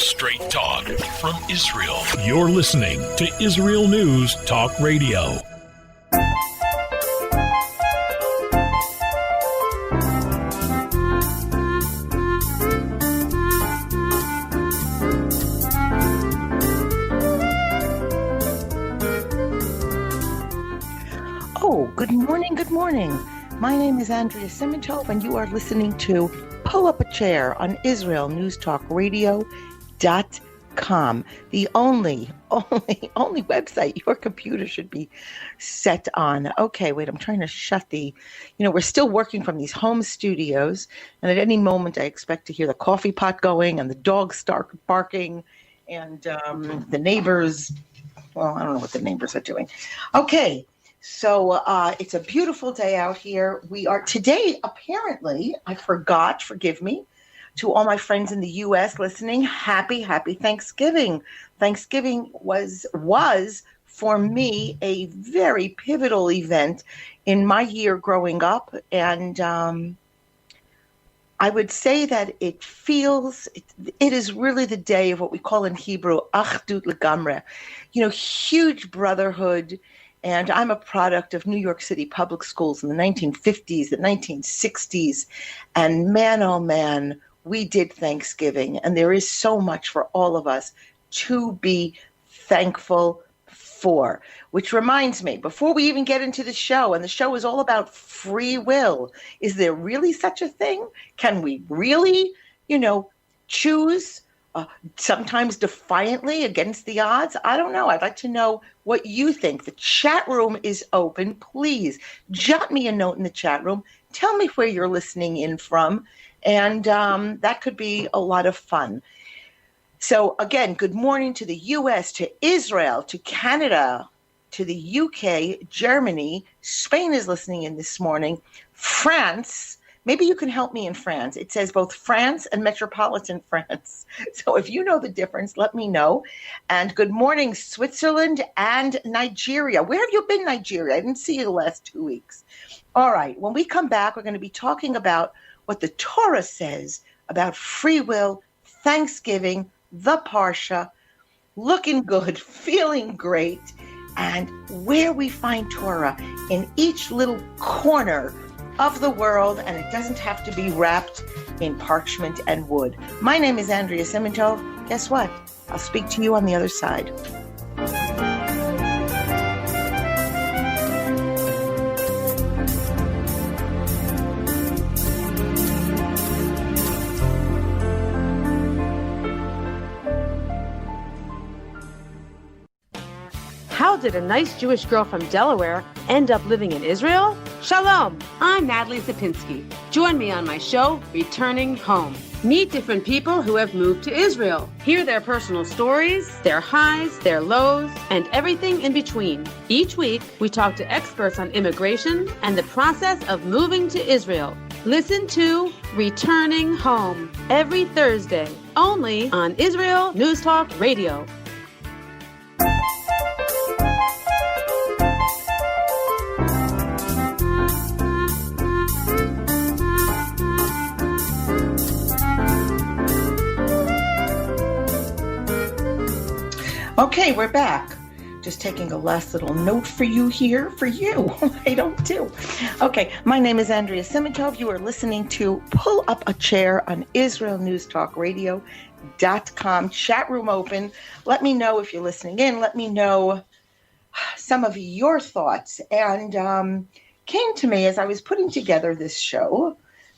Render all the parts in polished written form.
Straight talk from Israel. You're listening to Israel News Talk Radio. Good morning, good morning. My name is Andrea Simintov, and you are listening to Pull Up a Chair on IsraelNewsTalkRadio.com, the only website your computer should be set on. Okay, wait, I'm trying to shut we're still working from these home studios, and at any moment I expect to hear the coffee pot going and the dogs start barking and the neighbors, well, I don't know what the neighbors are doing. Okay. So it's a beautiful day out here. We are today, apparently, I forgot, forgive me, to all my friends in the U.S. listening, happy Thanksgiving. Thanksgiving was for me a very pivotal event in my year growing up. And I would say that it is really the day of what we call in Hebrew, Achdut Legamre, huge brotherhood. And I'm a product of New York City public schools in the 1950s, the 1960s. And man, oh man, we did Thanksgiving. And there is so much for all of us to be thankful for. Which reminds me, before we even get into the show, and the show is all about free will, is there really such a thing? Can we really, choose sometimes defiantly against the odds? I don't know. I'd like to know what you think. The chat room is open. Please jot me a note in the chat room. Tell me where you're listening in from. And that could be a lot of fun. So again, good morning to the US, to Israel, to Canada, to the UK, Germany. Spain is listening in this morning. France. Maybe you can help me in France. It says both France and metropolitan France. So if you know the difference, let me know. And good morning, Switzerland and Nigeria. Where have you been, Nigeria? I didn't see you the last 2 weeks. All right. When we come back, we're going to be talking about what the Torah says about free will, Thanksgiving, the Parsha, looking good, feeling great, and where we find Torah in each little corner of the world, and it doesn't have to be wrapped in parchment and wood. My name is Andrea Simintov. Guess what? I'll speak to you on the other side. How did a nice Jewish girl from Delaware end up living in Israel? Shalom, I'm Natalie Zapinski. Join me on my show, Returning Home. Meet different people who have moved to Israel. Hear their personal stories, their highs, their lows, and everything in between. Each week, we talk to experts on immigration and the process of moving to Israel. Listen to Returning Home every Thursday, only on Israel News Talk Radio. Okay, we're back. Just taking a last little note for you here. For you. I don't do. Okay, my name is Andrea Simintov. You are listening to Pull Up a Chair on IsraelNewsTalkRadio.com. Chat room open. Let me know if you're listening in. Let me know some of your thoughts. And came to me as I was putting together this show,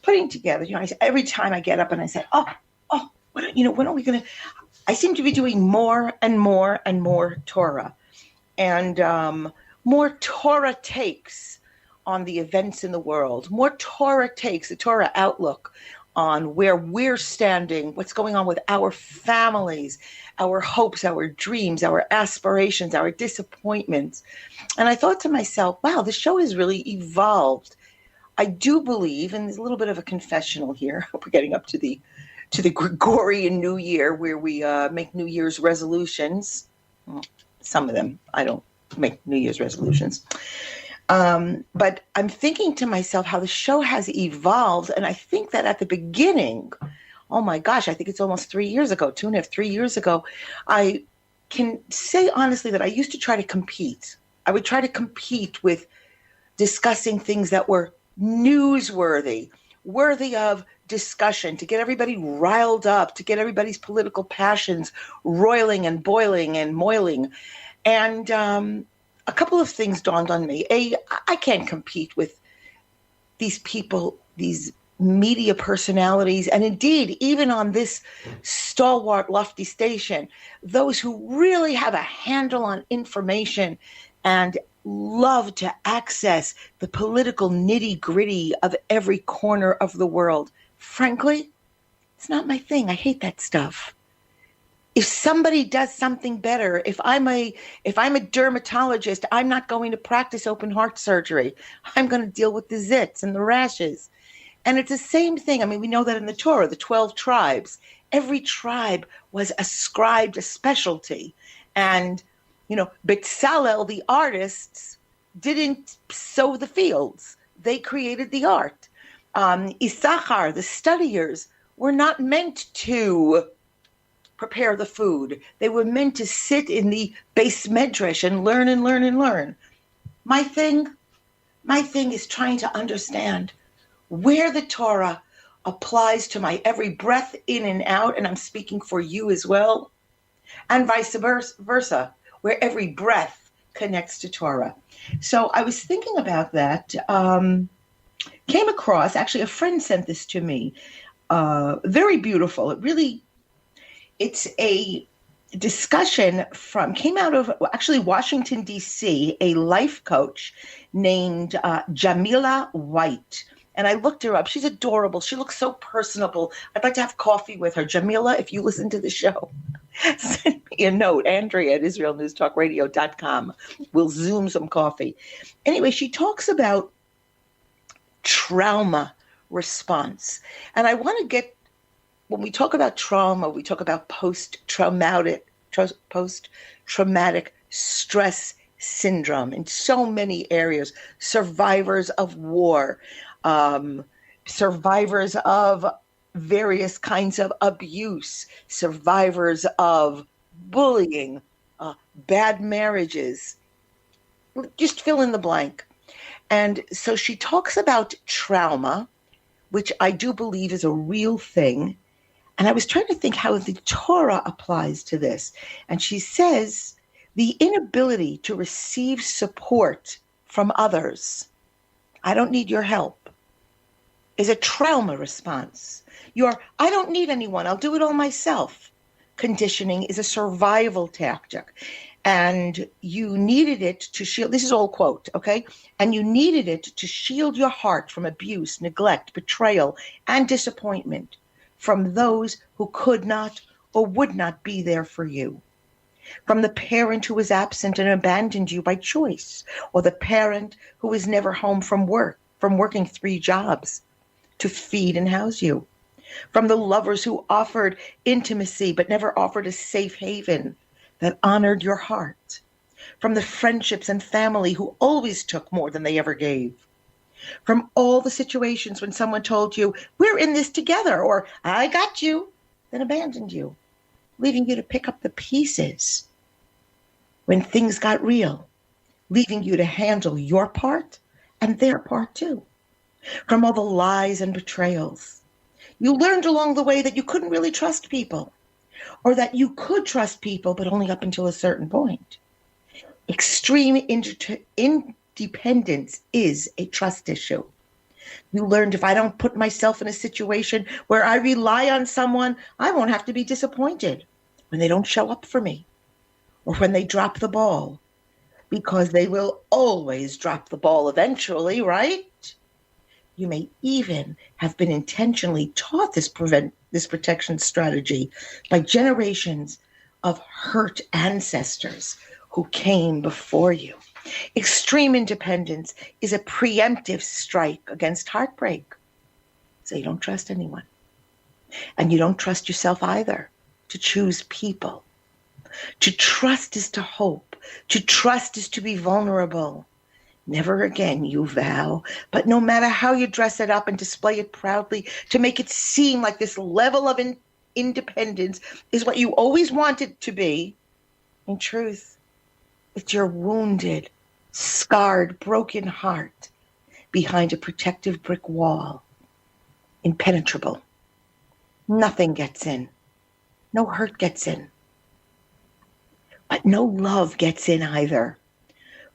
every time I get up and I say, when are we going to... I seem to be doing more and more and more Torah, and more Torah takes on the events in the world, more Torah takes, a Torah outlook on where we're standing, what's going on with our families, our hopes, our dreams, our aspirations, our disappointments. And I thought to myself, wow, the show has really evolved. I do believe, and there's a little bit of a confessional here, we're getting up to the Gregorian New Year, where we make New Year's resolutions. Well, some of them, I don't make New Year's resolutions. But I'm thinking to myself how the show has evolved. And I think that at the beginning, oh my gosh, I think it's almost 3 years ago, 2.5, 3 years ago, I can say honestly that I used to try to compete. I would try to compete with discussing things that were newsworthy, worthy of discussion, to get everybody riled up, to get everybody's political passions roiling and boiling and moiling. And a couple of things dawned on me. I can't compete with these people, these media personalities, and indeed, even on this stalwart, lofty station, those who really have a handle on information and love to access the political nitty-gritty of every corner of the world. Frankly, it's not my thing. I hate that stuff. If somebody does something better, if I'm a dermatologist, I'm not going to practice open heart surgery. I'm going to deal with the zits and the rashes. And it's the same thing. I mean, we know that in the Torah, the 12 tribes, every tribe was ascribed a specialty. And, Bezalel, the artists, didn't sow the fields. They created the art. Issachar, the studiers, were not meant to prepare the food. They were meant to sit in the base medrash and learn and learn and learn. My thing is trying to understand where the Torah applies to my every breath in and out, and I'm speaking for you as well, and vice versa, where every breath connects to Torah. So I was thinking about that, came across, actually a friend sent this to me, very beautiful. It's a discussion came out of actually Washington, D.C., a life coach named Jamila White. And I looked her up. She's adorable. She looks so personable. I'd like to have coffee with her. Jamila, if you listen to the show, send me a note, Andrea at IsraelNewsTalkRadio.com. We'll Zoom some coffee. Anyway, she talks about trauma response. And I want to get, when we talk about trauma, we talk about post-traumatic stress syndrome in so many areas, survivors of war, survivors of various kinds of abuse, survivors of bullying, bad marriages, just fill in the blank. And so she talks about trauma, which I do believe is a real thing. And I was trying to think how the Torah applies to this. And she says the inability to receive support from others, I don't need your help, is a trauma response. I don't need anyone, I'll do it all myself. Conditioning is a survival tactic. And you needed it to shield, this is all quote, okay? And you needed it to shield your heart from abuse, neglect, betrayal, and disappointment from those who could not or would not be there for you. From the parent who was absent and abandoned you by choice, or the parent who was never home from working 3 jobs to feed and house you. From the lovers who offered intimacy but never offered a safe haven that honored your heart. From the friendships and family who always took more than they ever gave. From all the situations when someone told you, we're in this together, or I got you, then abandoned you, leaving you to pick up the pieces when things got real, leaving you to handle your part and their part too. From all the lies and betrayals. You learned along the way that you couldn't really trust people, or that you could trust people, but only up until a certain point. Extreme independence is a trust issue. You learned if I don't put myself in a situation where I rely on someone, I won't have to be disappointed when they don't show up for me or when they drop the ball, because they will always drop the ball eventually, right? You may even have been intentionally taught this protection strategy by generations of hurt ancestors who came before you. Extreme independence is a preemptive strike against heartbreak. So you don't trust anyone. And you don't trust yourself either to choose people. To trust is to hope. To trust is to be vulnerable. Never again, you vow. But no matter how you dress it up and display it proudly to make it seem like this level of independence is what you always wanted to be, in truth, it's your wounded, scarred, broken heart behind a protective brick wall, impenetrable. Nothing gets in. No hurt gets in. But no love gets in either.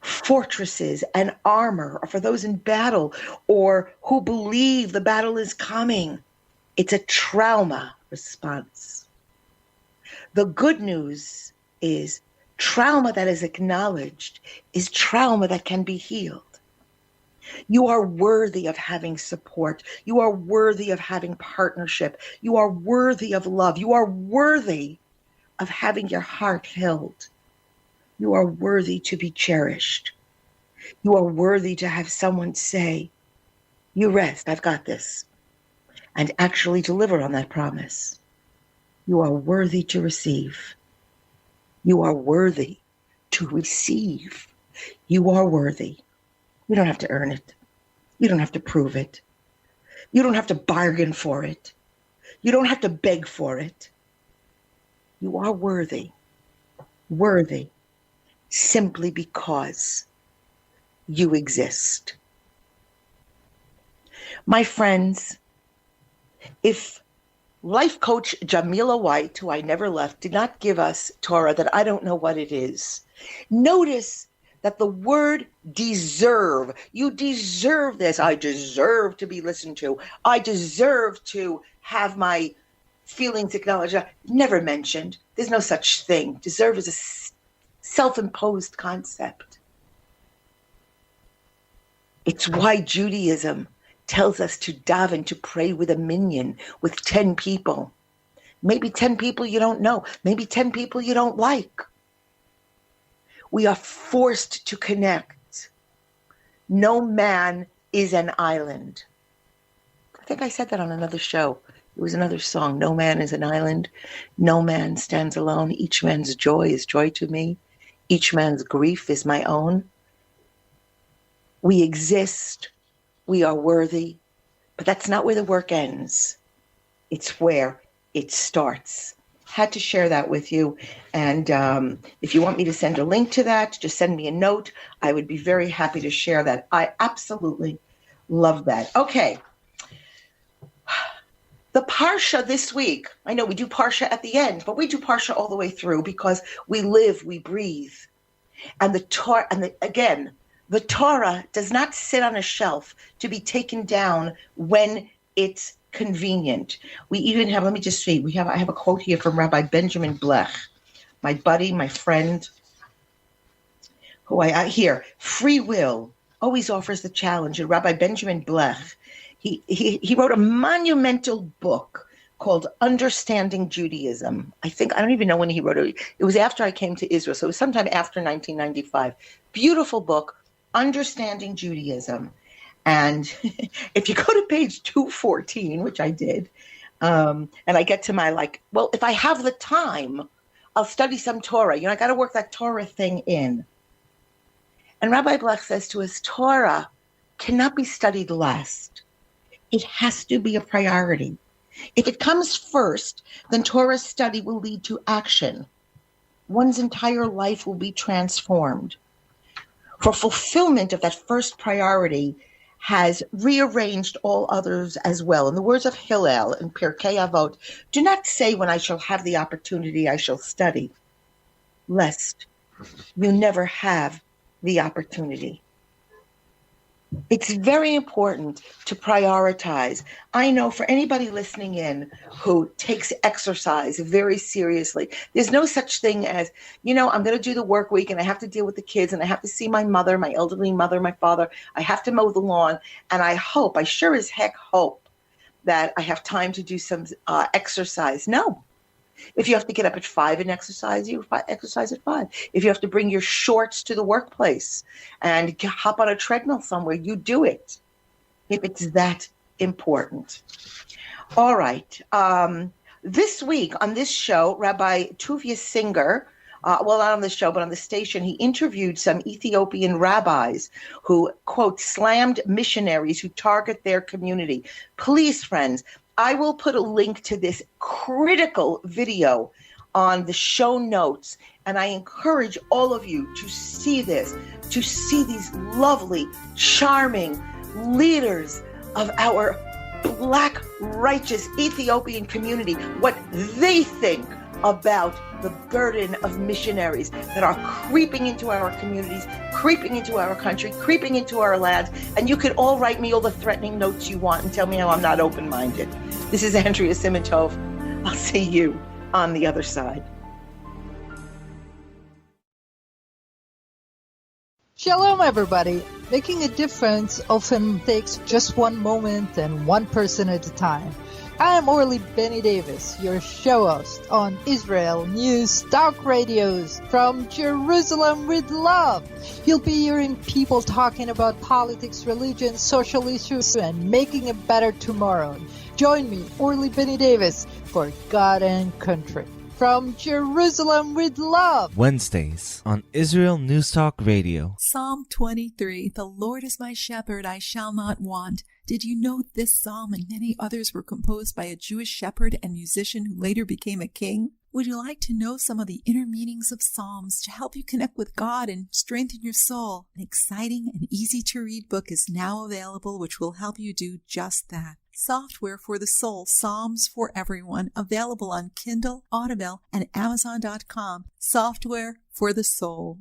Fortresses and armor are for those in battle or who believe the battle is coming. It's a trauma response. The good news is trauma that is acknowledged is trauma that can be healed. You are worthy of having support. You are worthy of having partnership. You are worthy of love. You are worthy of having your heart held. You are worthy to be cherished. You are worthy to have someone say, you rest, I've got this, and actually deliver on that promise. You are worthy to receive. You are worthy to receive. You are worthy. You don't have to earn it. You don't have to prove it. You don't have to bargain for it. You don't have to beg for it. You are worthy. Worthy. Simply because you exist. My friends, if life coach Jamila White, who I never left, did not give us Torah, that I don't know what it is. Notice that the word deserve, you deserve this. I deserve to be listened to. I deserve to have my feelings acknowledged. Never mentioned. There's no such thing. Deserve is a self-imposed concept. It's why Judaism tells us to daven, to pray with a minyan, with 10 people. Maybe 10 people you don't know. Maybe 10 people you don't like. We are forced to connect. No man is an island. I think I said that on another show. It was another song. No man is an island. No man stands alone. Each man's joy is joy to me. Each man's grief is my own. We exist. We are worthy. But that's not where the work ends. It's where it starts. Had to share that with you. And if you want me to send a link to that, just send me a note. I would be very happy to share that. I absolutely love that. Okay. The Parsha this week, I know we do Parsha at the end, but we do Parsha all the way through because we live, we breathe. And the Torah, again, the Torah does not sit on a shelf to be taken down when it's convenient. We even have, let me just see, I have a quote here from Rabbi Benjamin Blech, my buddy, my friend, who I hear, free will always offers the challenge. And Rabbi Benjamin Blech, he wrote a monumental book called Understanding Judaism. I don't even know when he wrote it. It was after I came to Israel, so it was sometime after 1995. Beautiful book, Understanding Judaism. And if you go to page 214, which I did, and I get to my if I have the time, I'll study some Torah. I got to work that Torah thing in. And Rabbi Blech says to us, Torah cannot be studied last. It has to be a priority. If it comes first, then Torah study will lead to action. One's entire life will be transformed. For fulfillment of that first priority has rearranged all others as well. In the words of Hillel in Pirkei Avot, do not say when I shall have the opportunity I shall study, lest you never have the opportunity. It's very important to prioritize. I know for anybody listening in who takes exercise very seriously, there's no such thing as, I'm going to do the work week and I have to deal with the kids and I have to see my mother, my elderly mother, my father. I have to mow the lawn. And I sure as heck hope that I have time to do some exercise. No. If you have to get up at 5 and exercise, you exercise at 5. If you have to bring your shorts to the workplace and hop on a treadmill somewhere, you do it. If it's that important. All right. This week on this show, Rabbi Tuvia Singer well, not on the show, but on the station, he interviewed some Ethiopian rabbis who, quote, slammed missionaries who target their community. Please, friends, I will put a link to this critical video on the show notes, and I encourage all of you to see this, to see these lovely, charming leaders of our Black, righteous Ethiopian community, what they think about the burden of missionaries that are creeping into our communities, creeping into our country, creeping into our lands. And you can all write me all the threatening notes you want and tell me how I'm not open-minded. This is Andrea Simantov. I'll see you on the other side. Shalom, everybody. Making a difference often takes just one moment and one person at a time. I am Orly Benny Davis, your show host on Israel News Talk Radios from Jerusalem with Love. You'll be hearing people talking about politics, religion, social issues, and making a better tomorrow. Join me, Orly Benny Davis, for God and Country. From Jerusalem with Love. Wednesdays on Israel News Talk Radio. Psalm 23, the Lord is my shepherd, I shall not want. Did you know this psalm and many others were composed by a Jewish shepherd and musician who later became a king? Would you like to know some of the inner meanings of psalms to help you connect with God and strengthen your soul? An exciting and easy-to-read book is now available which will help you do just that. Software for the Soul, Psalms for Everyone, available on Kindle, Audible, and Amazon.com. Software for the Soul.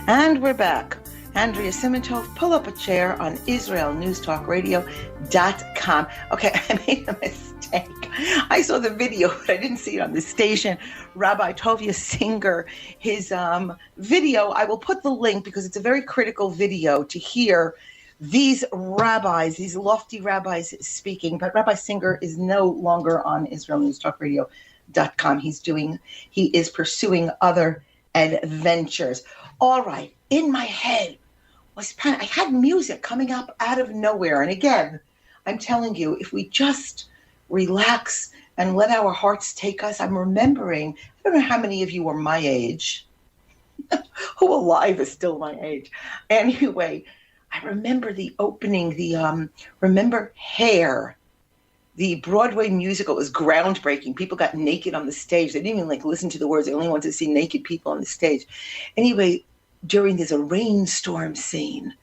And we're back. Andrea Simantov, pull up a chair on IsraelNewsTalkRadio.com. Okay, I made a mistake. I saw the video, but I didn't see it on the station. Rabbi Tovia Singer, his video, I will put the link because it's a very critical video to hear these rabbis, these lofty rabbis speaking. But Rabbi Singer is no longer on IsraelNewsTalkRadio.com. He is pursuing other adventures. All right, in my head, I had music coming up out of nowhere. And again, I'm telling you, if we just relax and let our hearts take us, I'm remembering, I don't know how many of you are my age. Who alive is still my age? Anyway, I remember the opening, remember Hair, the Broadway musical. It was groundbreaking. People got naked on the stage. They didn't even listen to the words. They only wanted to see naked people on the stage. Anyway, there's a rainstorm scene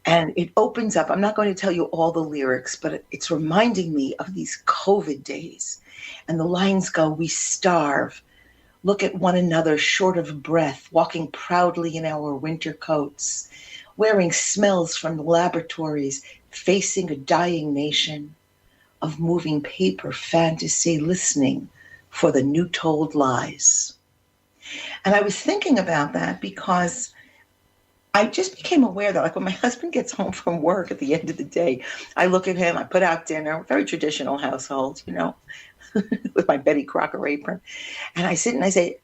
and it opens up. I'm not going to tell you all the lyrics, but it's reminding me of these COVID days. And the lines go, we starve, look at one another short of breath, walking proudly in our winter coats, wearing smells from the laboratories, facing a dying nation of moving paper fantasy, listening for the new told lies. And I was thinking about that because I just became aware that when my husband gets home from work at the end of the day, I look at him, I put out dinner, very traditional household, with my Betty Crocker apron. And I sit and I say,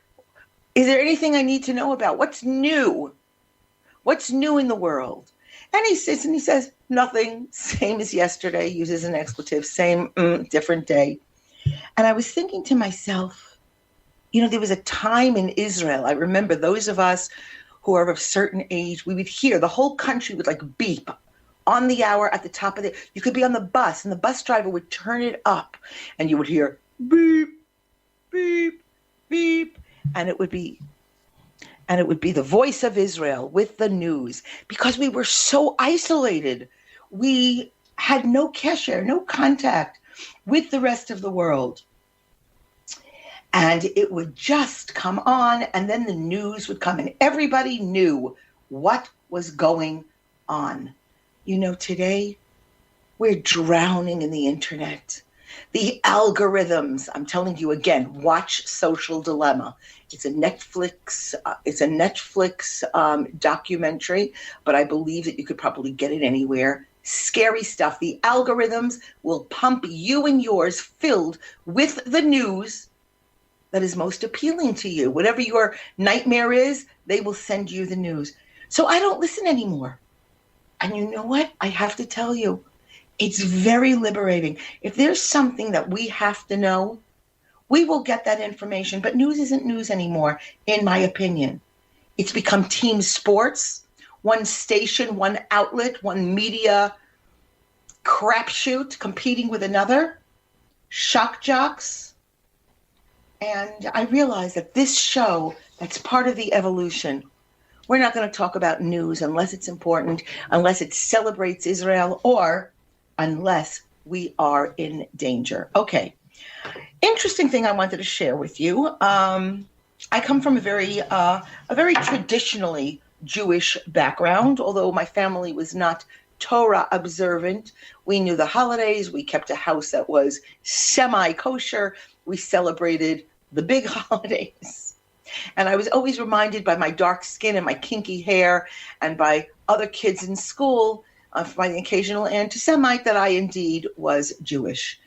is there anything I need to know about? What's new? What's new in the world? And he sits and he says, nothing, same as yesterday, uses an expletive, same, different day. And I was thinking to myself, there was a time in Israel, I remember those of us who are of a certain age, we would hear, the whole country would beep on the hour at the top of you could be on the bus and the bus driver would turn it up and you would hear beep, beep, beep. And it would be the voice of Israel with the news because we were so isolated. We had no kesher, no contact with the rest of the world. And it would just come on, and then the news would come, and everybody knew what was going on. Today, we're drowning in the internet. The algorithms, I'm telling you again, watch Social Dilemma. It's a Netflix documentary, but I believe that you could probably get it anywhere. Scary stuff. The algorithms will pump you and yours filled with the news that is most appealing to you. Whatever your nightmare is, they will send you the news. So I don't listen anymore. And you know what? I have to tell you, it's very liberating. If there's something that we have to know, we will get that information. But news isn't news anymore, in my opinion. It's become team sports, one station, one outlet, one media crapshoot competing with another, shock jocks. And I realize that this show, that's part of the evolution. We're not going to talk about news unless it's important, unless it celebrates Israel, or unless we are in danger. Okay. Interesting thing I wanted to share with you. I come from a very traditionally Jewish background, although my family was not Torah observant. We knew the holidays. We kept a house that was semi-kosher. We celebrated the big holidays. And I was always reminded by my dark skin and my kinky hair and by other kids in school, by the occasional anti-Semite, that I indeed was Jewish.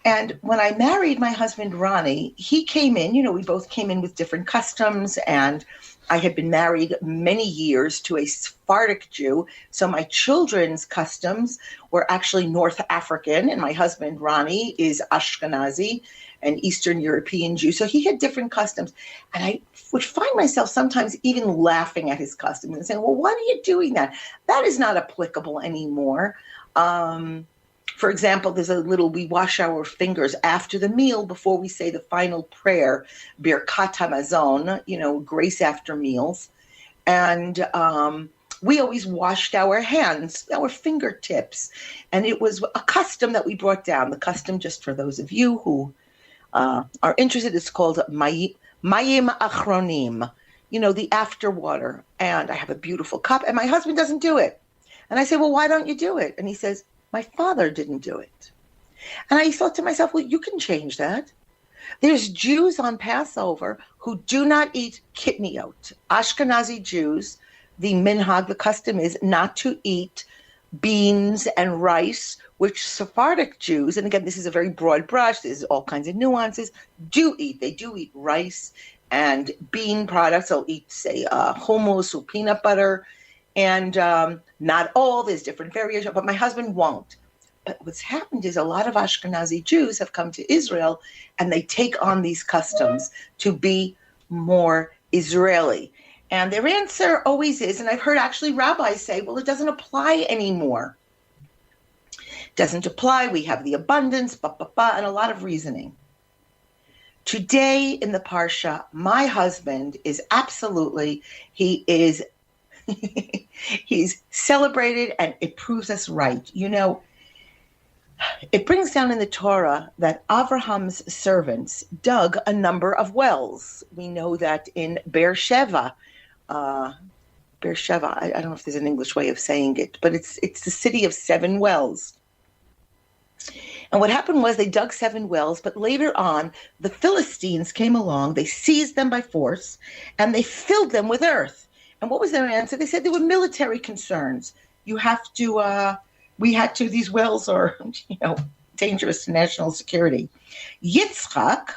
And when I married my husband, Ronnie, he came in, we both came in with different customs, and I had been married many years to a Sephardic Jew. So my children's customs were actually North African, and my husband, Ronnie, is Ashkenazi, an Eastern European Jew. So he had different customs. And I would find myself sometimes even laughing at his customs and saying, well, why are you doing that? That is not applicable anymore. For example, there's we wash our fingers after the meal before we say the final prayer, Birkat Hamazon, grace after meals. And we always washed our hands, our fingertips. And it was a custom that we brought down. The custom, just for those of you who are interested, is called Mayim Achronim, the after water. And I have a beautiful cup, and my husband doesn't do it. And I say, well, why don't you do it? And he says, my father didn't do it. And I thought to myself, well, you can change that. There's Jews on Passover who do not eat kitniot. Ashkenazi Jews, the minhag, the custom is not to eat beans and rice, which Sephardic Jews, and again, this is a very broad brush, there's all kinds of nuances, do eat. They do eat rice and bean products. They'll eat, say, hummus or peanut butter. And not all, there's different variations, but my husband won't. But what's happened is a lot of Ashkenazi Jews have come to Israel, and they take on these customs to be more Israeli. And their answer always is, and I've heard actually rabbis say, well, it doesn't apply anymore. It doesn't apply. We have the abundance, and a lot of reasoning. Today in the Parsha, my husband is he's celebrated, and it proves us right. It brings down in the Torah that Abraham's servants dug a number of wells. We know that in Beersheba, I don't know if there's an English way of saying it, but it's the city of 7 wells. And what happened was they dug 7 wells, but later on, the Philistines came along, they seized them by force, and they filled them with earth. And what was their answer? They said there were military concerns. These wells are, dangerous to national security. Yitzchak,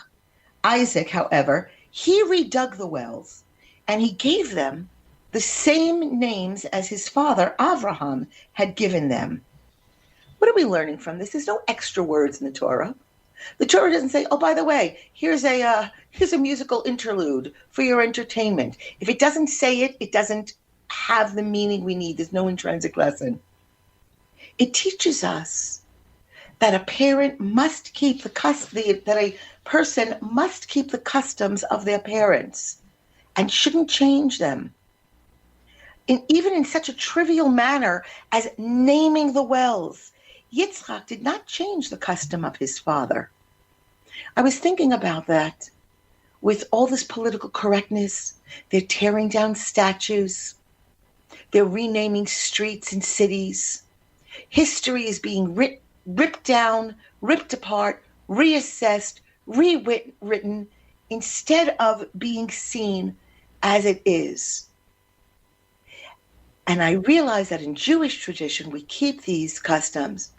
Isaac, however, he redug the wells, and he gave them the same names as his father, Avraham, had given them. What are we learning from this? There's no extra words in the Torah. The Torah doesn't say, oh, by the way, here's a musical interlude for your entertainment. If it doesn't say it, it doesn't have the meaning we need. There's no intrinsic lesson. It teaches us that a parent must keep that a person must keep the customs of their parents and shouldn't change them. Even in such a trivial manner as naming the wells. Yitzchak did not change the custom of his father. I was thinking about that. With all this political correctness, they're tearing down statues. They're renaming streets and cities. History is being ripped down, ripped apart, reassessed, rewritten, instead of being seen as it is. And I realize that in Jewish tradition, we keep these customs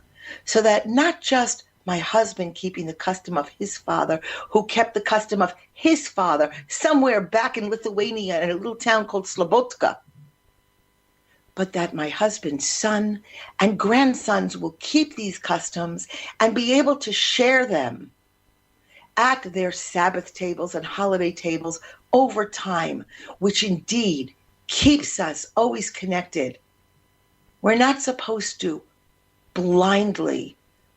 so that not just my husband keeping the custom of his father, who kept the custom of his father somewhere back in Lithuania in a little town called Slobodka. But that my husband's son and grandsons will keep these customs and be able to share them at their Sabbath tables and holiday tables over time, which indeed keeps us always connected. We're not supposed to blindly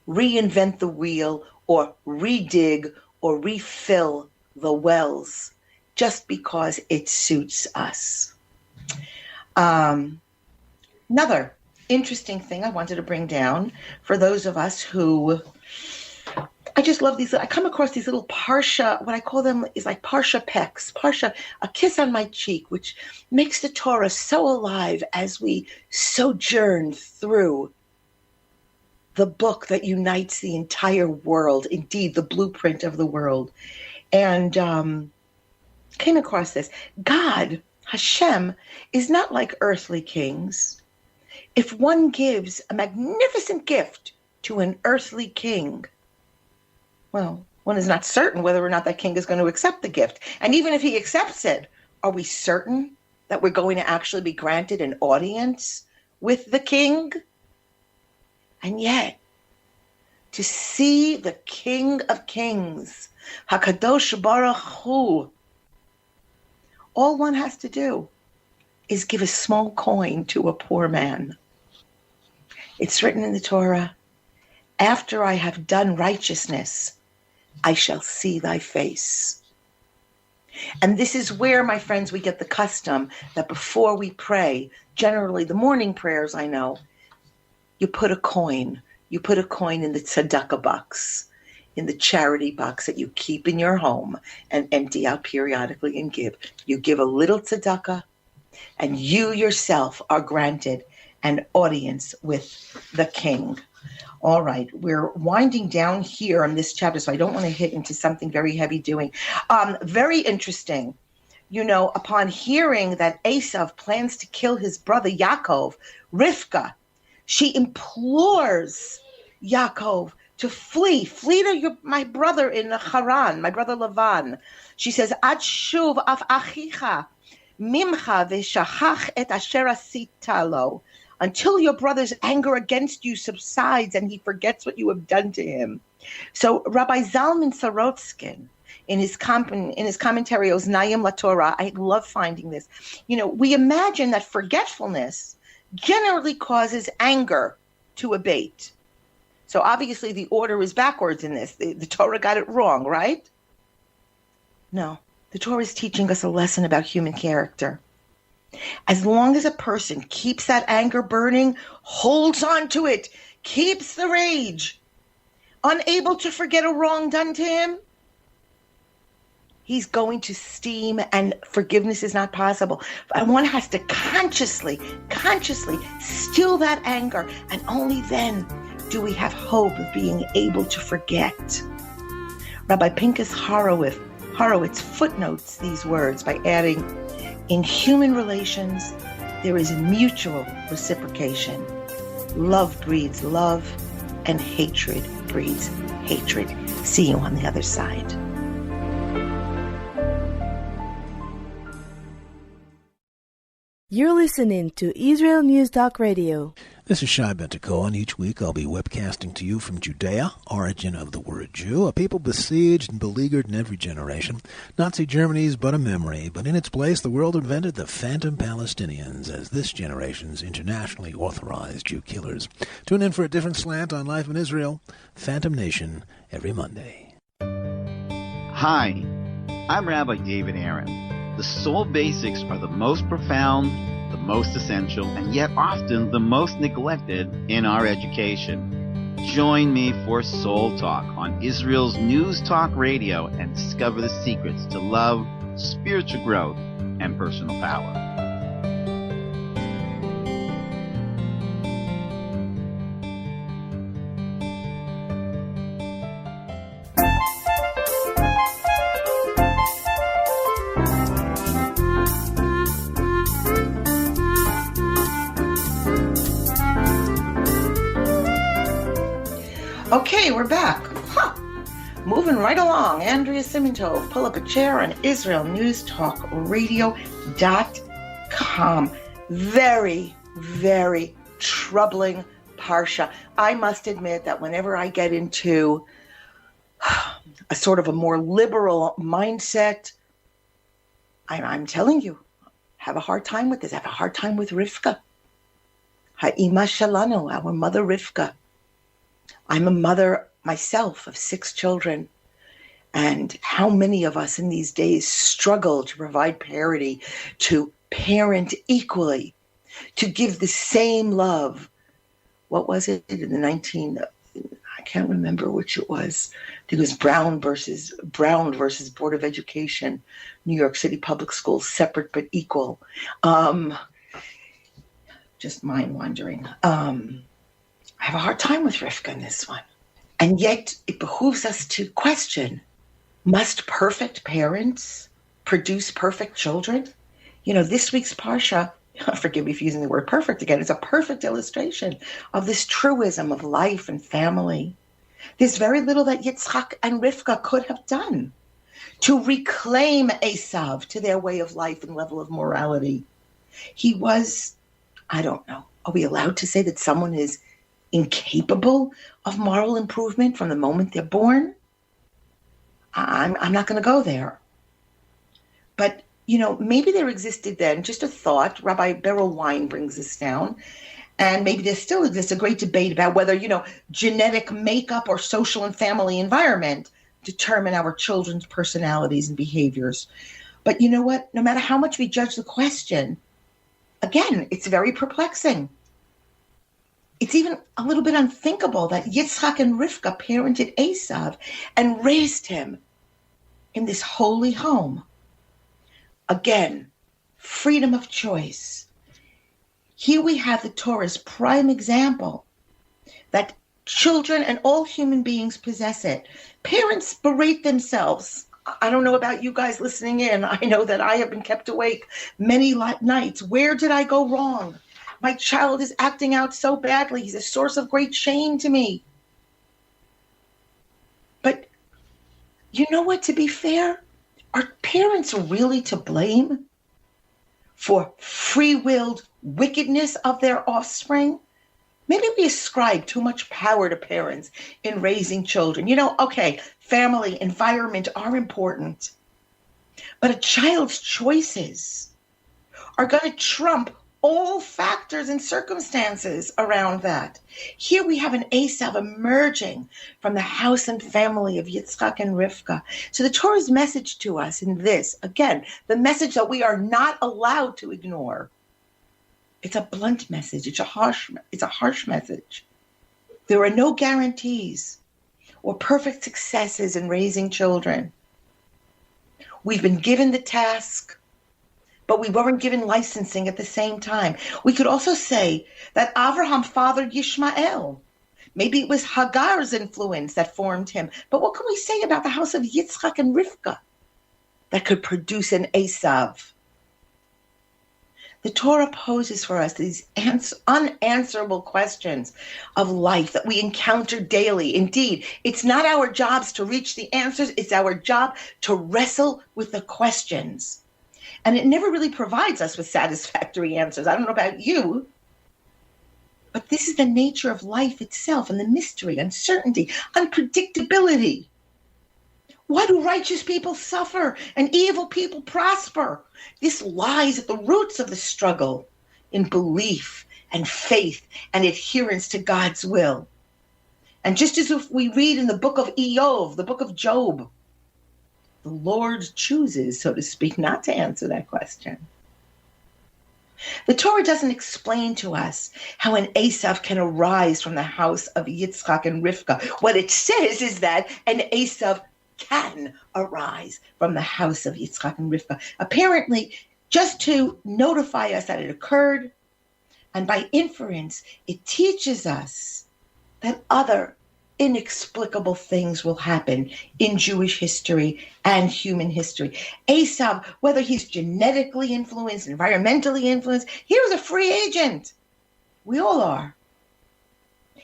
reinvent the wheel or redig or refill the wells just because it suits us. Another interesting thing I wanted to bring down for those of us who, I just love these. I come across these little parsha, what I call them is like parsha pecks, parsha, a kiss on my cheek, which makes the Torah so alive as we sojourn through the book that unites the entire world, indeed the blueprint of the world. And came across this. God, Hashem, is not like earthly kings. If one gives a magnificent gift to an earthly king, well, one is not certain whether or not that king is going to accept the gift. And even if he accepts it, are we certain that we're going to actually be granted an audience with the king? And yet, to see the King of Kings, HaKadosh Baruch Hu, all one has to do is give a small coin to a poor man. It's written in the Torah, after I have done righteousness, I shall see thy face. And this is where, my friends, we get the custom that before we pray, generally the morning prayers, I know, you put a coin. You put a coin in the tzedakah box, in the charity box that you keep in your home and empty out periodically and give. You give a little tzedakah, and you yourself are granted an audience with the king. All right, we're winding down here on this chapter, so I don't want to hit into something very heavy doing. Very interesting. You know, upon hearing that Esav plans to kill his brother Yaakov, Rivka, she implores Yaakov to flee to my brother in Haran, my brother Lavan. She says, Ad shuv af achicha mimcha v'shachach et asher asita lo, until your brother's anger against you subsides and he forgets what you have done to him. So Rabbi Zalman Sorotskin, in his commentary Oznayim LaTorah, I love finding this. You know, we imagine that forgetfulness generally causes anger to abate. So obviously the order is backwards in this. The Torah got it wrong, right? No, the Torah is teaching us a lesson about human character. As long as a person keeps that anger burning, holds on to it, keeps the rage, unable to forget a wrong done to him, he's going to steam and forgiveness is not possible. And one has to consciously still that anger, and only then do we have hope of being able to forget. Rabbi Pinchas Horowitz footnotes these words by adding, in human relations, there is mutual reciprocation. Love breeds love, and hatred breeds hatred. See you on the other side. You're listening to Israel News Talk Radio. This is Shai Ben-Tekoa, and each week I'll be webcasting to you from Judea, origin of the word Jew, a people besieged and beleaguered in every generation. Nazi Germany is but a memory, but in its place the world invented the phantom Palestinians as this generation's internationally authorized Jew killers. Tune in for a different slant on life in Israel, Phantom Nation, every Monday. Hi, I'm Rabbi David Aaron. The soul basics are the most profound, the most essential, and yet often the most neglected in our education. Join me for Soul Talk on Israel's News Talk Radio and discover the secrets to love, spiritual growth, and personal power. Okay, we're back. Moving right along. Andrea Simintov, pull up a chair on IsraelNewsTalkRadio.com. Very, very troubling parsha. I must admit that whenever I get into a sort of a more liberal mindset, I'm telling you, have a hard time with this. I have a hard time with Rivka. Ha'ima Shalano, our mother Rivka. I'm a mother myself of 6 children. And how many of us in these days struggle to provide parity, to parent equally, to give the same love. What was it in the I can't remember which it was. I think it was Brown versus Board of Education, New York City Public Schools, separate but equal. Just mind wandering. I have a hard time with Rivka in this one. And yet it behooves us to question, must perfect parents produce perfect children? You know, this week's Parsha, forgive me for using the word perfect again, it's a perfect illustration of this truism of life and family. There's very little that Yitzchak and Rivka could have done to reclaim Esav to their way of life and level of morality. He was, I don't know, are we allowed to say that someone is incapable of moral improvement from the moment they're born? I'm not going to go there. But, you know, maybe there existed then, just a thought, Rabbi Beryl Wein brings this down, and maybe there still exists a great debate about whether, you know, genetic makeup or social and family environment determine our children's personalities and behaviors. But you know what? No matter how much we judge the question, again, it's very perplexing. It's even a little bit unthinkable that Yitzchak and Rivka parented Esav and raised him in this holy home. Again, freedom of choice. Here we have the Torah's prime example that children and all human beings possess it. Parents berate themselves. I don't know about you guys listening in. I know that I have been kept awake many nights. Where did I go wrong? My child is acting out so badly. He's a source of great shame to me. But you know what, to be fair, are parents really to blame for free-willed wickedness of their offspring? Maybe we ascribe too much power to parents in raising children. You know, okay, family, environment are important, but a child's choices are going to trump all factors and circumstances around that. Here we have an Esav emerging from the house and family of Yitzchak and Rivka. So the Torah's message to us in this, again, the message that we are not allowed to ignore. It's a blunt message. It's a harsh message. There are no guarantees or perfect successes in raising children. We've been given the task, but we weren't given licensing at the same time. We could also say that Avraham fathered Yishmael. Maybe it was Hagar's influence that formed him. But what can we say about the house of Yitzchak and Rivka that could produce an Esav? The Torah poses for us these unanswerable questions of life that we encounter daily. Indeed, it's not our jobs to reach the answers. It's our job to wrestle with the questions. And it never really provides us with satisfactory answers. I don't know about you, but this is the nature of life itself and the mystery, uncertainty, unpredictability. Why do righteous people suffer and evil people prosper? This lies at the roots of the struggle in belief and faith and adherence to God's will. And just as if we read in the book of Eov, the book of Job, the Lord chooses, so to speak, not to answer that question. The Torah doesn't explain to us how an Esav can arise from the house of Yitzchak and Rivka. What it says is that an Esav can arise from the house of Yitzchak and Rivka. Apparently, just to notify us that it occurred, and by inference, it teaches us that other inexplicable things will happen in Jewish history and human history. Esav, whether he's genetically influenced, environmentally influenced, he was a free agent. We all are.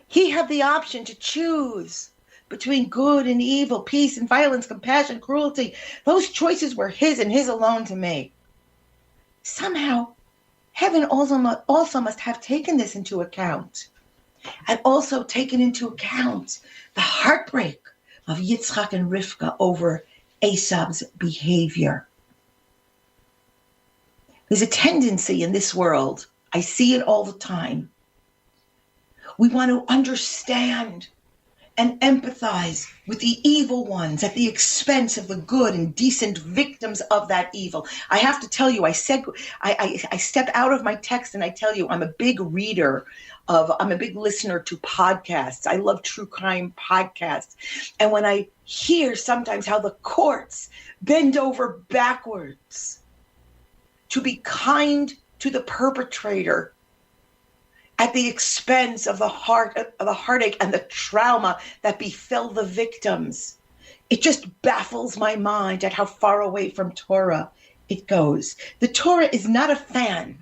He had the option to choose between good and evil, peace and violence, compassion, cruelty. Those choices were his and his alone to make. Somehow, heaven also must have taken this into account, and also taken into account the heartbreak of Yitzchak and Rivka over Esav's behavior. There's a tendency in this world, I see it all the time. We want to understand and empathize with the evil ones at the expense of the good and decent victims of that evil. I have to tell you, I step out of my text and I tell you, I'm a big listener to podcasts. I love true crime podcasts. And when I hear sometimes how the courts bend over backwards to be kind to the perpetrator at the expense of the heartache and the trauma that befell the victims, it just baffles my mind at how far away from Torah it goes. The Torah is not a fan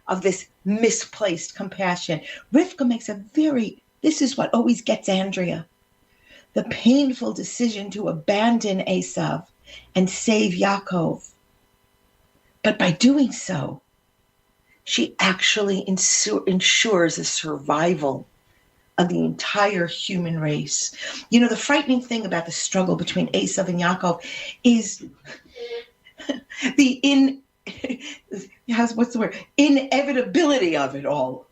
of this misplaced compassion. Rivka makes this is what always gets Andrea, the painful decision to abandon Esav and save Yaakov. But by doing so, she actually ensures the survival of the entire human race. You know, the frightening thing about the struggle between Esav and Yaakov is the inevitability of it all.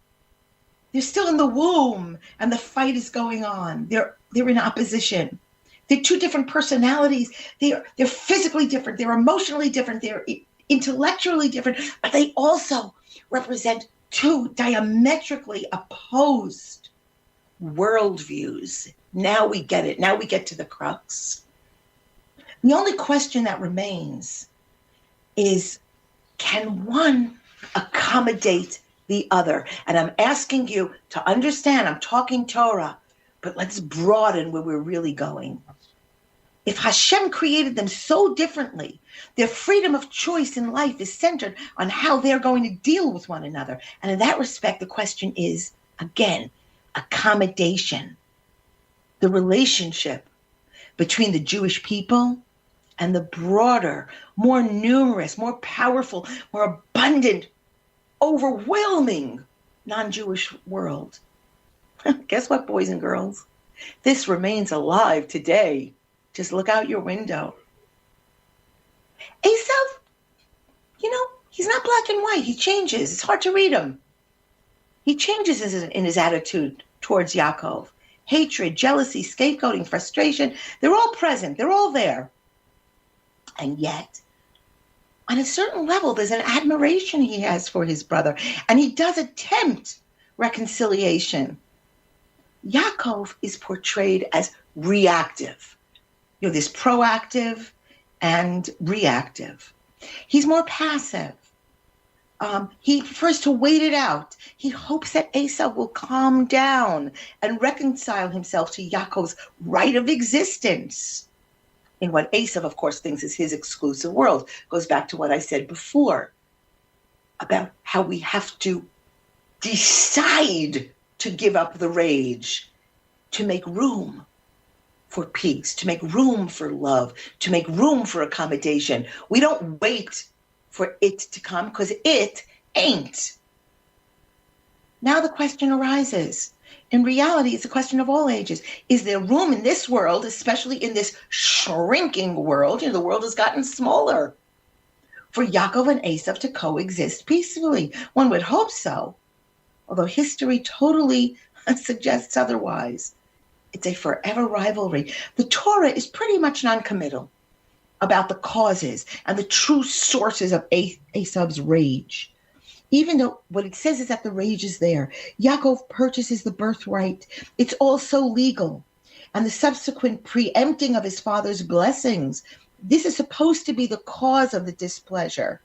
They're still in the womb and the fight is going on. They're in opposition. They're two different personalities. They're physically different. They're emotionally different. They're intellectually different, but they also represent two diametrically opposed worldviews. Now we get it. Now we get to the crux. The only question that remains is, can one accommodate the other? And I'm asking you to understand, I'm talking Torah, but let's broaden where we're really going. If Hashem created them so differently, their freedom of choice in life is centered on how they're going to deal with one another. And in that respect, the question is, again, accommodation. The relationship between the Jewish people and the broader, more numerous, more powerful, more abundant, overwhelming non-Jewish world. Guess what, boys and girls? This remains alive today. Just look out your window. Esav, he's not black and white. He changes. It's hard to read him. He changes in his attitude towards Yaakov. Hatred, jealousy, scapegoating, frustration, they're all present. They're all there. And yet, on a certain level, there's an admiration he has for his brother. And he does attempt reconciliation. Yaakov is portrayed as reactive. There's proactive and reactive. He's more passive. He prefers to wait it out. He hopes that Esau will calm down and reconcile himself to Yaakov's right of existence in what Esau, of course, thinks is his exclusive world. Goes back to what I said before about how we have to decide to give up the rage, to make room for peace, to make room for love, to make room for accommodation. We don't wait for it to come because it ain't. Now the question arises. In reality, it's a question of all ages. Is there room in this world, especially in this shrinking world, the world has gotten smaller, for Yaakov and Esav to coexist peacefully? One would hope so, although history totally suggests otherwise. It's a forever rivalry. The Torah is pretty much non-committal about the causes and the true sources of Esav's rage. Even though what it says is that the rage is there. Yaakov purchases the birthright. It's also legal. And the subsequent preempting of his father's blessings, this is supposed to be the cause of the displeasure.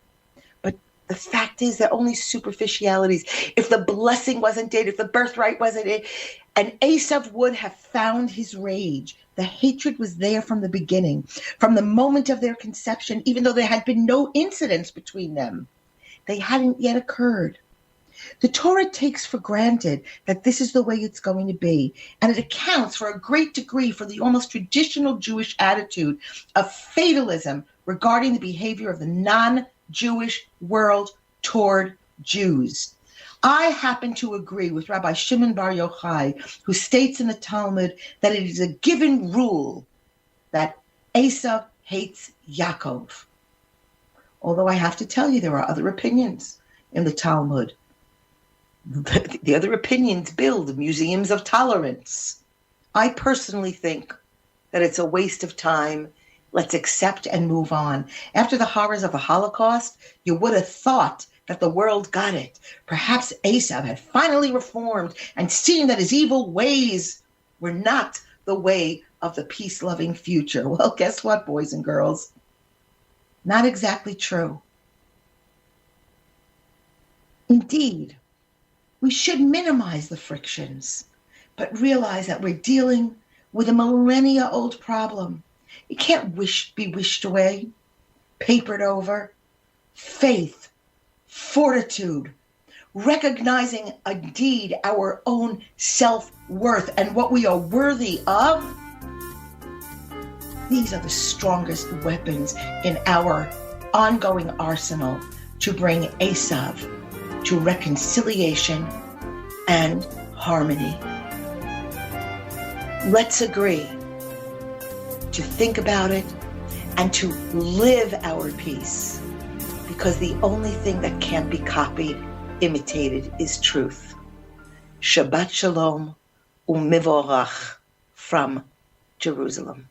But the fact is that only superficialities. If the blessing wasn't it, if the birthright wasn't it, and Esav would have found his rage. The hatred was there from the beginning, from the moment of their conception, even though there had been no incidents between them. They hadn't yet occurred. The Torah takes for granted that this is the way it's going to be, and it accounts for a great degree for the almost traditional Jewish attitude of fatalism regarding the behavior of the non-Jewish world toward Jews. I happen to agree with Rabbi Shimon Bar Yochai, who states in the Talmud that it is a given rule that Esav hates Yaakov. Although I have to tell you, there are other opinions in the Talmud. The other opinions build museums of tolerance. I personally think that it's a waste of time. Let's accept and move on. After the horrors of the Holocaust, you would have thought that the world got it. Perhaps Esav had finally reformed and seen that his evil ways were not the way of the peace-loving future. Well, guess what, boys and girls? Not exactly true. Indeed, we should minimize the frictions, but realize that we're dealing with a millennia-old problem. It can't be wished away, papered over. Faith, fortitude, recognizing indeed our own self-worth and what we are worthy of. These are the strongest weapons in our ongoing arsenal to bring Esav to reconciliation and harmony. Let's agree to think about it and to live our peace, because the only thing that can't be copied, imitated, is truth. Shabbat Shalom u'mivorach from Jerusalem.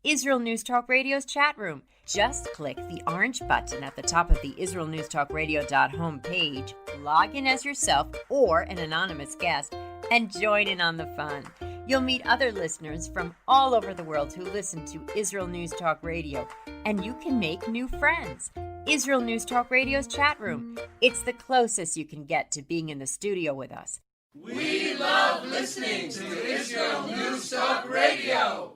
Israel News Talk Radio's chat room. Just click the orange button at the top of the IsraelNewsTalkRadio.home page, log in as yourself or an anonymous guest, and join in on the fun. You'll meet other listeners from all over the world who listen to Israel News Talk Radio, and you can make new friends. Israel News Talk Radio's chat room. It's the closest you can get to being in the studio with us. We love listening to Israel News Talk Radio.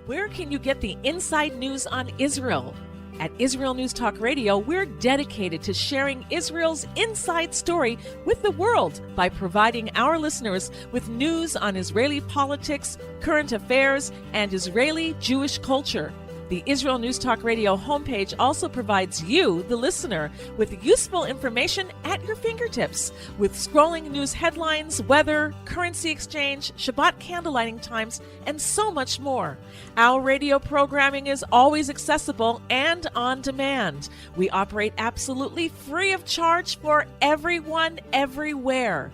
Where can you get the inside news on Israel? At Israel News Talk Radio, we're dedicated to sharing Israel's inside story with the world by providing our listeners with news on Israeli politics, current affairs, and Israeli Jewish culture. The Israel News Talk Radio homepage also provides you, the listener, with useful information at your fingertips, with scrolling news headlines, weather, currency exchange, Shabbat candlelighting times, and so much more. Our radio programming is always accessible and on demand. We operate absolutely free of charge for everyone, everywhere.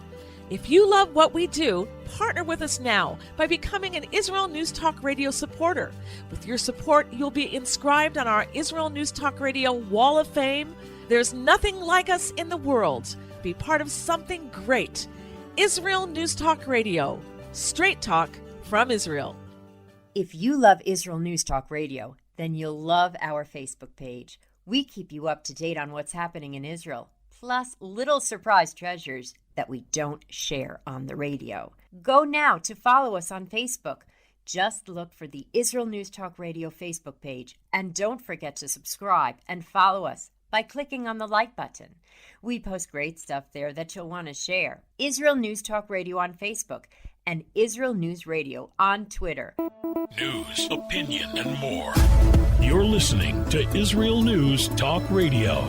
If you love what we do, partner with us now by becoming an Israel News Talk Radio supporter. With your support, you'll be inscribed on our Israel News Talk Radio Wall of Fame. There's nothing like us in the world. Be part of something great. Israel News Talk Radio. Straight talk from Israel. If you love Israel News Talk Radio, then you'll love our Facebook page. We keep you up to date on what's happening in Israel, plus little surprise treasures that we don't share on the radio. Go now to follow us on Facebook. Just look for the Israel News Talk Radio Facebook page, and don't forget to subscribe and follow us by clicking on the like button. We post great stuff there that you'll want to share. Israel News Talk Radio on Facebook and Israel News Radio on Twitter. News, opinion, and more. You're listening to Israel News Talk Radio.